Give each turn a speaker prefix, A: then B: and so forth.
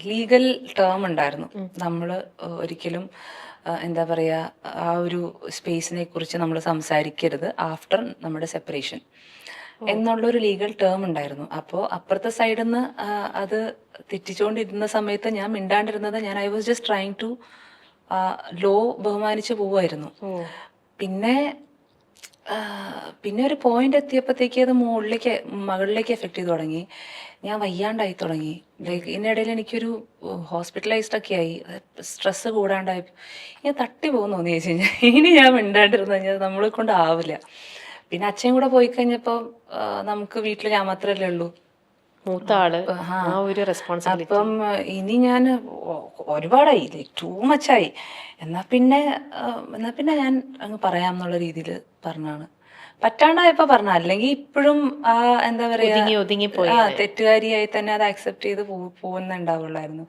A: Legal term ഉണ്ടായിരുന്നു. നമ്മൾ ഒരിക്കലും എന്താ പറയുക, ആ ഒരു സ്പേസിനെ കുറിച്ച് നമ്മൾ സംസാരിക്കരുത് ആഫ്റ്റർ നമ്മുടെ സെപ്പറേഷൻ എന്നുള്ളൊരു ലീഗൽ ടേം ഉണ്ടായിരുന്നു. അപ്പോൾ അപ്പുറത്തെ സൈഡിൽ നിന്ന് അത് തെറ്റിച്ചുകൊണ്ടിരുന്ന സമയത്ത് ഞാൻ മിണ്ടാണ്ടിരുന്നത്, I was just trying to low ബഹുമാനിച്ച് പോവായിരുന്നു. പിന്നെ പിന്നെ ഒരു പോയിന്റ് എത്തിയപ്പോഴത്തേക്ക് അത് മകളിലേക്ക് എഫക്ട് ചെയ്ത് തുടങ്ങി. ഞാൻ വയ്യാണ്ടായി തുടങ്ങി. ലൈക്ക് ഇതിനിടയിൽ എനിക്കൊരു ഹോസ്പിറ്റലൈസ്ഡ് ഒക്കെ ആയി. സ്ട്രെസ് കൂടാണ്ടായി. ഞാൻ തട്ടി പോകുന്നു തോന്നി ചോദിച്ചു കഴിഞ്ഞാൽ ഇനി ഞാൻ മിണ്ടാണ്ടിരുന്നു കഴിഞ്ഞാൽ നമ്മളെ കൊണ്ട് ആവില്ല. പിന്നെ അച്ഛൻ കൂടെ പോയി കഴിഞ്ഞപ്പോൾ നമുക്ക് വീട്ടിൽ ഞാൻ മാത്രമല്ലേ ഉള്ളൂ,
B: മൂത്ത ആള്. ആ ഒരു റെസ്പോൺസിബിലിറ്റി.
A: അപ്പം ഇനി ഞാൻ ഒരുപാടായി, ലൈക്ക് ടൂ മച്ചായി. എന്നാ പിന്നെ ഞാൻ അങ്ങ് പറയാം എന്നുള്ള രീതിയിൽ പറഞ്ഞാണ്. പറ്റാണ്ടായപ്പോ പറഞ്ഞ, അല്ലെങ്കിൽ ഇപ്പോഴും എന്താ പറയാ,
B: ഒതുങ്ങി
A: തെറ്റുകാരിയായി തന്നെ അത് അക്സെപ്റ്റ് ചെയ്ത് പോകുന്നുണ്ടാവുള്ളായിരുന്നു.